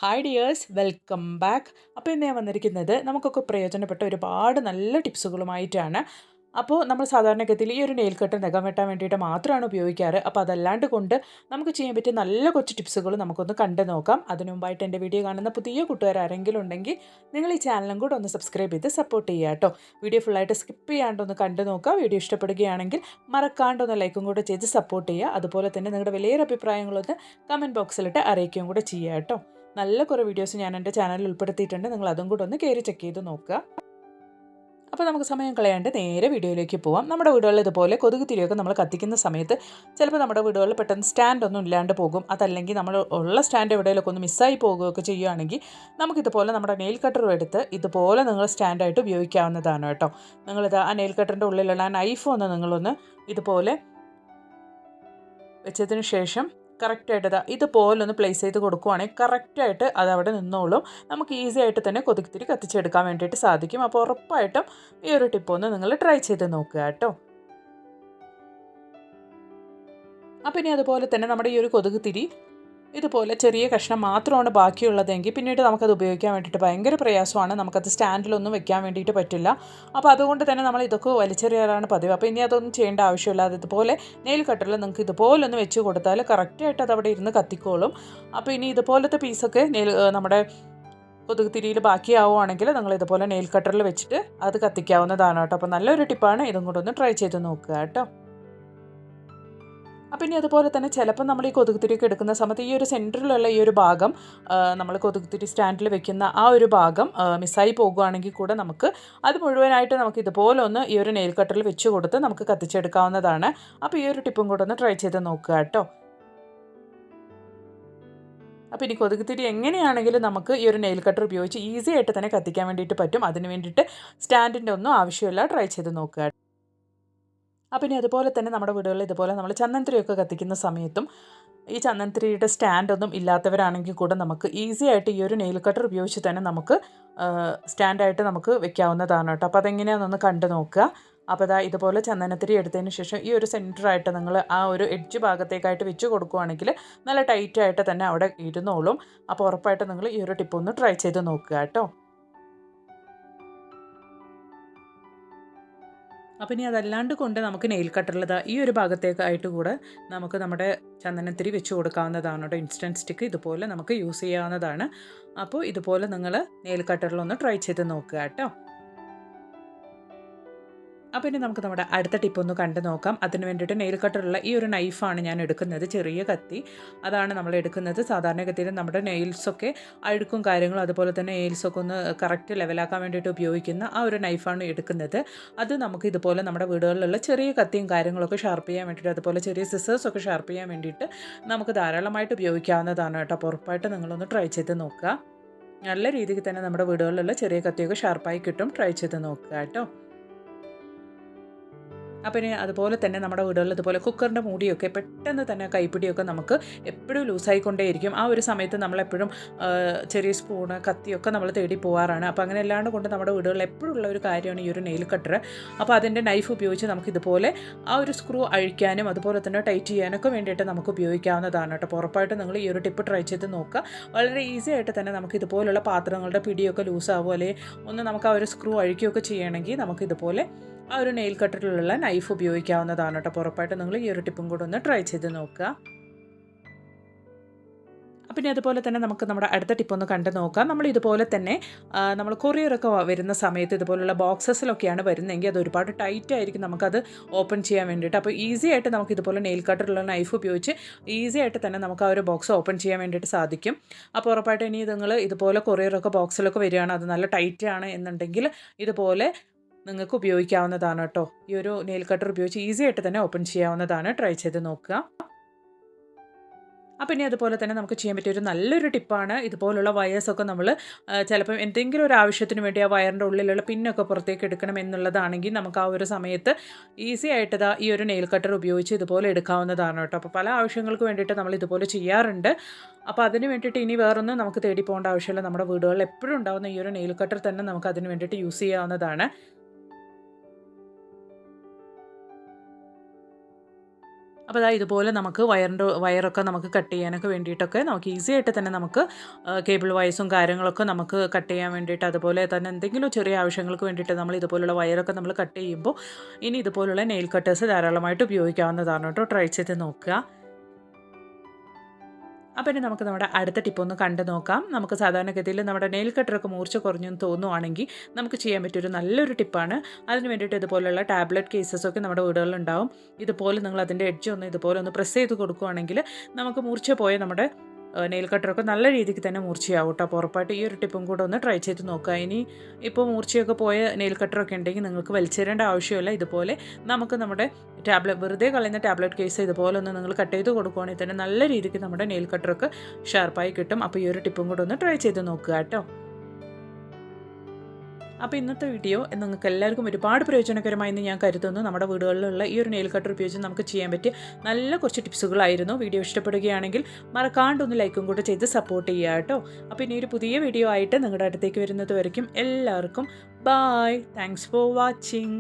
Hi dears, welcome back. അപ്പോൾ ഇന്ന് ഞാൻ വന്നിരിക്കുന്നത് നമുക്കൊക്കെ പ്രയോജനപ്പെട്ട ഒരുപാട് നല്ല ടിപ്സുകളുമായിട്ടാണ്. അപ്പോൾ നമ്മൾ സാധാരണഗതിയിൽ ഈ ഒരു നെയിൽ കട്ടർ നഖം വെട്ടാൻ വേണ്ടിയിട്ട് മാത്രമാണ് ഉപയോഗിക്കാറ്. അപ്പോൾ അതല്ലാണ്ട് കൊണ്ട് നമുക്ക് ചെയ്യാൻ പറ്റിയ നല്ല കുറച്ച് ടിപ്സുകൾ നമുക്കൊന്ന് കണ്ടു നോക്കാം. അതിനു മുമ്പായിട്ട് എൻ്റെ വീഡിയോ കാണുന്ന പുതിയ കൂട്ടുകാർ ആരെങ്കിലും ഉണ്ടെങ്കിൽ നിങ്ങൾ ഈ ചാനലും കൂടെ ഒന്ന് സബ്സ്ക്രൈബ് ചെയ്ത് സപ്പോർട്ട് ചെയ്യുക കേട്ടോ. വീഡിയോ ഫുള്ളായിട്ട് സ്കിപ്പ് ചെയ്യാണ്ടൊന്ന് കണ്ടു നോക്കുക. വീഡിയോ ഇഷ്ടപ്പെടുകയാണെങ്കിൽ മറക്കാണ്ടൊന്ന് ലൈക്കും കൂടെ ചെയ്ത് സപ്പോർട്ട് ചെയ്യുക. അതുപോലെ തന്നെ നിങ്ങളുടെ വലിയൊരു അഭിപ്രായങ്ങളൊന്ന് കമൻറ്റ് ബോക്സിലിട്ട് അറിയിക്കുകയും കൂടെ ചെയ്യുക കേട്ടോ. നല്ല കുറേ വീഡിയോസ് ഞാൻ എൻ്റെ ചാനലിൽ ഉൾപ്പെടുത്തിയിട്ടുണ്ട്. നിങ്ങൾ അതും കൂടെ ഒന്ന് കയറി ചെക്ക് ചെയ്ത് നോക്കുക. അപ്പോൾ നമുക്ക് സമയം കളയാണ്ട് നേരെ വീഡിയോയിലേക്ക് പോവാം. നമ്മുടെ വീടുകളിൽ ഇതുപോലെ കൊതുക് തിരിയൊക്കെ നമ്മൾ കത്തിക്കുന്ന സമയത്ത് ചിലപ്പോൾ നമ്മുടെ വീടുകളിൽ പെട്ടെന്ന് സ്റ്റാൻഡൊന്നും ഇല്ലാണ്ട് പോകും. അതല്ലെങ്കിൽ നമ്മൾ ഉള്ള സ്റ്റാൻഡ് എവിടെയെങ്കിലൊക്കെ ഒന്ന് മിസ്സായി പോകുകയൊക്കെ ചെയ്യുകയാണെങ്കിൽ നമുക്കിതുപോലെ നമ്മുടെ നെയിൽ കട്ടറും എടുത്ത് ഇതുപോലെ നിങ്ങൾ സ്റ്റാൻഡായിട്ട് ഉപയോഗിക്കാവുന്നതാണ് കേട്ടോ. നിങ്ങളിത് ആ നെയിൽ കട്ടറിൻ്റെ ഉള്ളിലുള്ള ആ നൈഫ് ഒന്ന് നിങ്ങളൊന്ന് ഇതുപോലെ വെച്ചതിന് ശേഷം കറക്റ്റായിട്ട് ഇതുപോലെ ഒന്ന് പ്ലേസ് ചെയ്ത് കൊടുക്കുവാണെങ്കിൽ കറക്റ്റായിട്ട് അതവിടെ നിന്നോളും. നമുക്ക് ഈസി ആയിട്ട് തന്നെ കൊതുകുതിരി കത്തിച്ചെടുക്കാൻ വേണ്ടിയിട്ട് സാധിക്കും. അപ്പോൾ ഉറപ്പായിട്ടും ഈ ഒരു ടിപ്പ് ഒന്ന് നിങ്ങൾ ട്രൈ ചെയ്ത് നോക്കുക കേട്ടോ. അപ്പം ഇനി അതുപോലെ തന്നെ നമ്മുടെ ഈ ഒരു കൊതുകുതിരി ഇതുപോലെ ചെറിയ കഷ്ണം മാത്രമാണ് ബാക്കിയുള്ളതെങ്കിൽ പിന്നീട് നമുക്കത് ഉപയോഗിക്കാൻ വേണ്ടിയിട്ട് ഭയങ്കര പ്രയാസമാണ്. നമുക്കത് സ്റ്റാൻഡിലൊന്നും വെക്കാൻ വേണ്ടിയിട്ട് പറ്റില്ല. അപ്പോൾ അതുകൊണ്ട് തന്നെ നമ്മൾ ഇതൊക്കെ വലിച്ചെറിയാറാണ് പതിവ്. അപ്പോൾ ഇനി അതൊന്നും ചെയ്യേണ്ട ആവശ്യമില്ല. ഇതുപോലെ നെയിൽ കട്ടറിൽ നിങ്ങൾക്ക് ഇതുപോലെ ഒന്ന് വെച്ച് കൊടുത്താൽ കറക്റ്റായിട്ട് അത് അവിടെ ഇരുന്ന് കത്തിക്കോളും. അപ്പോൾ ഇനി ഇതുപോലത്തെ പീസൊക്കെ നമ്മുടെ കൊതുകുതിരിയിൽ ബാക്കിയാവുകയാണെങ്കിൽ നിങ്ങൾ ഇതുപോലെ നെയിൽ കട്ടറിൽ വെച്ചിട്ട് അത് കത്തിക്കാവുന്നതാണ് കേട്ടോ. അപ്പോൾ നല്ലൊരു ടിപ്പാണ്. ഇതും കൂടെ ഒന്ന് ട്രൈ ചെയ്ത് നോക്കുക കേട്ടോ. അപ്പം ഇനി അതുപോലെ തന്നെ ചിലപ്പോൾ നമ്മൾ ഈ കൊതുകുതിരിയൊക്കെ എടുക്കുന്ന സമയത്ത് ഈ ഒരു സെൻറ്ററിലുള്ള ഈ ഒരു ഭാഗം നമ്മൾ കൊതുകുതിരി സ്റ്റാൻഡിൽ വെക്കുന്ന ആ ഒരു ഭാഗം മിസ്സായി പോകുകയാണെങ്കിൽ കൂടെ നമുക്ക് അത് മുഴുവനായിട്ട് നമുക്ക് ഇതുപോലെ ഒന്ന് ഈ ഒരു നെയിൽ കട്ടറിൽ വെച്ച് കൊടുത്ത് നമുക്ക് കത്തിച്ചെടുക്കാവുന്നതാണ്. അപ്പോൾ ഈ ഒരു ടിപ്പും കൂടെ ഒന്ന് ട്രൈ ചെയ്ത് നോക്കുക കേട്ടോ. അപ്പോൾ ഇനി കൊതുകുതിരി എങ്ങനെയാണെങ്കിലും നമുക്ക് ഈ ഒരു നെയിൽ കട്ടർ ഉപയോഗിച്ച് ഈസി ആയിട്ട് തന്നെ കത്തിക്കാൻ വേണ്ടിയിട്ട് പറ്റും. അതിന് വേണ്ടിയിട്ട് സ്റ്റാൻഡിൻ്റെ ഒന്നും ആവശ്യമില്ല. ട്രൈ ചെയ്ത് നോക്കുക. അപ്പം ഇനി അതുപോലെ തന്നെ നമ്മുടെ വീടുകളിൽ ഇതുപോലെ നമ്മൾ ചന്ദനത്തിരിയൊക്കെ കത്തിക്കുന്ന സമയത്തും ഈ ചന്ദനത്തിരിയുടെ സ്റ്റാൻഡൊന്നും ഇല്ലാത്തവരാണെങ്കിൽ കൂടെ നമുക്ക് ഈസി ആയിട്ട് ഈ ഒരു നെയിൽ കട്ടർ ഉപയോഗിച്ച് തന്നെ നമുക്ക് സ്റ്റാൻഡായിട്ട് നമുക്ക് വെക്കാവുന്നതാണ് കേട്ടോ. അപ്പോൾ അതെങ്ങനെയാണെന്നൊന്ന് കണ്ടു നോക്കുക. അപ്പോൾ ഇതുപോലെ ചന്ദനത്തിരി എടുത്തതിന് ശേഷം ഈ ഒരു സെൻറ്ററായിട്ട് നിങ്ങൾ ആ ഒരു എഡ്ജ് ഭാഗത്തേക്കായിട്ട് വെച്ച് കൊടുക്കുകയാണെങ്കിൽ നല്ല ടൈറ്റായിട്ട് തന്നെ അവിടെ ഇരുന്നോളും. അപ്പോൾ ഉറപ്പായിട്ട് നിങ്ങൾ ഈ ഒരു ടിപ്പ് ഒന്ന് ട്രൈ ചെയ്ത് നോക്കുക കേട്ടോ. അപ്പം ഇനി അതല്ലാണ്ട് കൊണ്ട് നമുക്ക് നെയിൽ കട്ടറിൽ ഈ ഒരു ഭാഗത്തേക്കായിട്ട് കൂടെ നമുക്ക് നമ്മുടെ ചന്ദനത്തിരി വെച്ച് കൊടുക്കാവുന്നതാണ് കേട്ടോ. ഇൻസ്റ്റൻറ്റ് സ്റ്റിക്ക് ഇതുപോലെ നമുക്ക് യൂസ് ചെയ്യാവുന്നതാണ്. അപ്പോൾ ഇതുപോലെ നിങ്ങൾ നെയിൽ കട്ടറിലൊന്ന് ട്രൈ ചെയ്ത് നോക്കുക കേട്ടോ. അപ്പോൾ ഇനി നമുക്ക് നമ്മുടെ അടുത്ത ടിപ്പ് ഒന്ന് കണ്ടു നോക്കാം. അതിന് വേണ്ടിയിട്ട് നെയിൽ കട്ടറുള്ള ഈ ഒരു നൈഫാണ് ഞാൻ എടുക്കുന്നത്, ചെറിയ കത്തി. അതാണ് നമ്മൾ എടുക്കുന്നത്. സാധാരണഗതിയിൽ നമ്മുടെ നെയിൽസൊക്കെ അഴുക്കും കാര്യങ്ങളും അതുപോലെ തന്നെ നെയിൽസൊക്കെ ഒന്ന് കറക്റ്റ് ലെവലാക്കാൻ വേണ്ടിയിട്ട് ഉപയോഗിക്കുന്ന ആ ഒരു നൈഫാണ് എടുക്കുന്നത്. അത് നമുക്ക് ഇതുപോലെ നമ്മുടെ വീടുകളിലുള്ള ചെറിയ കത്തിയും കാര്യങ്ങളൊക്കെ ഷാർപ്പ് ചെയ്യാൻ വേണ്ടിയിട്ട് അതുപോലെ ചെറിയ സിസേഴ്സൊക്കെ ഷാർപ്പ് ചെയ്യാൻ വേണ്ടിയിട്ട് നമുക്ക് ധാരാളമായിട്ട് ഉപയോഗിക്കാവുന്നതാണ് കേട്ടോ. അപ്പോൾ ഉറപ്പായിട്ട് നിങ്ങളൊന്ന് ട്രൈ ചെയ്ത് നോക്കുക. നല്ല രീതിക്ക് തന്നെ നമ്മുടെ വീടുകളിലുള്ള ചെറിയ കത്തിയൊക്കെ ഷാർപ്പായി കിട്ടും. ട്രൈ ചെയ്ത് നോക്കുക കേട്ടോ. അപ്പം ഇനി അതുപോലെ തന്നെ നമ്മുടെ വീടുകളിൽ ഇതുപോലെ കുക്കറിൻ്റെ മൂടിയൊക്കെ പെട്ടെന്ന് തന്നെ കൈപ്പിടിയൊക്കെ നമുക്ക് എപ്പോഴും ലൂസായിക്കൊണ്ടേയിരിക്കും. ആ ഒരു സമയത്ത് നമ്മളെപ്പോഴും ചെറിയ സ്പൂണ് കത്തിയൊക്കെ നമ്മൾ തേടി പോകാറാണ്. അപ്പോൾ അങ്ങനെ അല്ലാണ്ട് കൊണ്ട് നമ്മുടെ വീടുകളിൽ എപ്പോഴും ഉള്ള ഒരു കാര്യമാണ് ഈ ഒരു നെയിൽ കട്ടർ. അപ്പോൾ അതിൻ്റെ നൈഫ് ഉപയോഗിച്ച് നമുക്കിതുപോലെ ആ ഒരു സ്ക്രൂ അഴിക്കാനും അതുപോലെ തന്നെ ടൈറ്റ് ചെയ്യാനൊക്കെ വേണ്ടിയിട്ട് നമുക്ക് ഉപയോഗിക്കാവുന്നതാണ് കേട്ടോ. അപ്പോൾ ഉറപ്പായിട്ട് നിങ്ങൾ ഈ ഒരു ടിപ്പ് ട്രൈ ചെയ്ത് നോക്കുക. വളരെ ഈസി ആയിട്ട് തന്നെ നമുക്ക് ഇതുപോലുള്ള പാത്രങ്ങളുടെ പിടിയൊക്കെ ലൂസാവുക അല്ലെങ്കിൽ ഒന്ന് നമുക്ക് ആ ഒരു സ്ക്രൂ അഴിക്കുകയൊക്കെ ചെയ്യണമെങ്കിൽ നമുക്കിതുപോലെ ആ ഒരു നെയിൽ കട്ടറിലുള്ള നൈഫ് ഉപയോഗിക്കാവുന്നതാണ് കേട്ടോ. അപ്പോൾ ഉറപ്പായിട്ട് നിങ്ങൾ ഈ ഒരു ടിപ്പും കൂടെ ഒന്ന് ട്രൈ ചെയ്ത് നോക്കുക. പിന്നെ അതുപോലെ തന്നെ നമുക്ക് നമ്മുടെ അടുത്ത ടിപ്പൊന്ന് കണ്ടു നോക്കാം. നമ്മൾ ഇതുപോലെ തന്നെ നമ്മൾ കൊറിയറൊക്കെ വരുന്ന സമയത്ത് ഇതുപോലുള്ള ബോക്സസിലൊക്കെയാണ് വരുന്നതെങ്കിൽ അത് ഒരുപാട് ടൈറ്റ് ആയിരിക്കും നമുക്കത് ഓപ്പൺ ചെയ്യാൻ വേണ്ടിയിട്ട്. അപ്പോൾ ഈസി ആയിട്ട് നമുക്ക് ഇതുപോലെ നെയിൽ കട്ടറുള്ള നൈഫ് ഉപയോഗിച്ച് ഈസി ആയിട്ട് തന്നെ നമുക്ക് ആ ഒരു ബോക്സ് ഓപ്പൺ ചെയ്യാൻ വേണ്ടിയിട്ട് സാധിക്കും. അപ്പോൾ ഉറപ്പായിട്ട് ഇനി നിങ്ങൾ ഇതുപോലെ കൊറിയറൊക്കെ ബോക്സിലൊക്കെ വരികയാണ്, അത് നല്ല ടൈറ്റ് ആണ് എന്നുണ്ടെങ്കിൽ ഇതുപോലെ നിങ്ങൾക്ക് ഉപയോഗിക്കാവുന്നതാണ് കേട്ടോ. ഈ ഒരു നെയിൽ കട്ടർ ഉപയോഗിച്ച് ഈസി ആയിട്ട് തന്നെ ഓപ്പൺ ചെയ്യാവുന്നതാണ്. ട്രൈ ചെയ്ത് നോക്കുക. അപ്പം ഇനി അതുപോലെ തന്നെ നമുക്ക് ചെയ്യാൻ പറ്റിയ ഒരു നല്ലൊരു ടിപ്പാണ് ഇതുപോലുള്ള വയേഴ്സൊക്കെ നമ്മൾ ചിലപ്പം എന്തെങ്കിലും ഒരു ആവശ്യത്തിന് വേണ്ടി ആ വയറിൻ്റെ ഉള്ളിലുള്ള പിന്നൊക്കെ പുറത്തേക്ക് എടുക്കണം എന്നുള്ളതാണെങ്കിൽ നമുക്ക് ആ ഒരു സമയത്ത് ഈസി ആയിട്ട് ഈ ഒരു നെയിൽ കട്ടർ ഉപയോഗിച്ച് ഇതുപോലെ എടുക്കാവുന്നതാണ് കേട്ടോ. അപ്പോൾ പല ആവശ്യങ്ങൾക്ക് വേണ്ടിയിട്ട് നമ്മൾ ഇതുപോലെ ചെയ്യാറുണ്ട്. അപ്പോൾ അതിന് വേണ്ടിയിട്ട് ഇനി വേറൊന്നും നമുക്ക് തേടി പോകേണ്ട ആവശ്യമില്ല. നമ്മുടെ വീടുകളിൽ എപ്പോഴും ഉണ്ടാകുന്ന ഈ ഒരു നെയിൽ കട്ടർ തന്നെ നമുക്ക് അതിന് വേണ്ടിയിട്ട് യൂസ് ചെയ്യാവുന്നതാണ്. അപ്പോൾ ഇതുപോലെ നമുക്ക് വയറൊക്കെ നമുക്ക് കട്ട് ചെയ്യാനൊക്കെ വേണ്ടിയിട്ടൊക്കെ നമുക്ക് ഈസി ആയിട്ട് തന്നെ നമുക്ക് കേബിൾ വയസ്സും കാര്യങ്ങളൊക്കെ നമുക്ക് കട്ട് ചെയ്യാൻ വേണ്ടിയിട്ട്, അതുപോലെ തന്നെ എന്തെങ്കിലും ചെറിയ ആവശ്യങ്ങൾക്ക് വേണ്ടിയിട്ട് നമ്മൾ ഇതുപോലുള്ള വയറൊക്കെ നമ്മൾ കട്ട് ചെയ്യുമ്പോൾ ഇനി ഇതുപോലുള്ള നെയിൽ കട്ടേഴ്സ് ധാരാളമായിട്ട് ഉപയോഗിക്കാവുന്നതാണ് കേട്ടോ. ട്രൈ ചെയ്ത് നോക്കുക. അപ്പോൾ ഇനി നമുക്ക് നമ്മുടെ അടുത്ത ടിപ്പ് ഒന്ന് കണ്ടു നോക്കാം. നമുക്ക് സാധാരണഗതിയിൽ നമ്മുടെ നെയിൽ കട്ടറൊക്കെ മൂർച്ച കുറഞ്ഞെന്ന് തോന്നുവാണെങ്കിൽ നമുക്ക് ചെയ്യാൻ പറ്റിയൊരു നല്ലൊരു ടിപ്പാണ്. അതിന് വേണ്ടിയിട്ട് ഇതുപോലുള്ള ടാബ്ലറ്റ് കേസസൊക്കെ നമ്മുടെ വീടുകളിലുണ്ടാവും. ഇതുപോലെ നിങ്ങൾ അതിൻ്റെ എഡ്ജ് ഒന്ന് ഇതുപോലെ ഒന്ന് പ്രസ് ചെയ്ത് കൊടുക്കുകയാണെങ്കിൽ നമുക്ക് മൂർച്ച പോയ നമ്മുടെ നെയിൽ കട്ടറൊക്കെ നല്ല രീതിക്ക് തന്നെ മൂർച്ചയാവും കേട്ടോ. അപ്പോൾ ഉറപ്പായിട്ട് ഈ ഒരു ടിപ്പും കൂടെ ഒന്ന് ട്രൈ ചെയ്ത് നോക്കുക. ഇനി ഇപ്പോൾ മൂർച്ചയൊക്കെ പോയ നെയിൽ കട്ടറൊക്കെ ഉണ്ടെങ്കിൽ നിങ്ങൾക്ക് വലിച്ചേരേണ്ട ആവശ്യമില്ല. ഇതുപോലെ നമുക്ക് നമ്മുടെ വെറുതെ കളയുന്ന ടാബ്ലറ്റ് കേസ് ഇതുപോലെ ഒന്ന് നിങ്ങൾ കട്ട് ചെയ്ത് കൊടുക്കുകയാണെങ്കിൽ തന്നെ നല്ല രീതിക്ക് നമ്മുടെ നെയിൽ കട്ടറൊക്കെ ഷാർപ്പായി കിട്ടും. അപ്പോൾ ഈ ഒരു ടിപ്പും കൂടെ ഒന്ന് ട്രൈ ചെയ്ത് നോക്കുക കേട്ടോ. അപ്പോൾ ഇന്നത്തെ വീഡിയോ നിങ്ങൾക്ക് എല്ലാവർക്കും ഒരുപാട് പ്രയോജനകരമായി എന്ന് ഞാൻ കരുതുന്നു. നമ്മുടെ വീടുകളിലുള്ള ഈ ഒരു നെയിൽ കട്ടർ ഉപയോഗിച്ച് നമുക്ക് ചെയ്യാൻ പറ്റിയ നല്ല കുറച്ച് ടിപ്സുകളായിരുന്നു. വീഡിയോ ഇഷ്ടപ്പെടുകയാണെങ്കിൽ മറക്കാണ്ടൊന്ന് ലൈക്കും കൂടെ ചെയ്ത് സപ്പോർട്ട് ചെയ്യുക കേട്ടോ. അപ്പോൾ ഇനി ഒരു പുതിയ വീഡിയോ ആയിട്ട് നിങ്ങളുടെ അടുത്തേക്ക് വരുന്നത് വരയ്ക്കും എല്ലാവർക്കും ബൈ. Thanks for watching.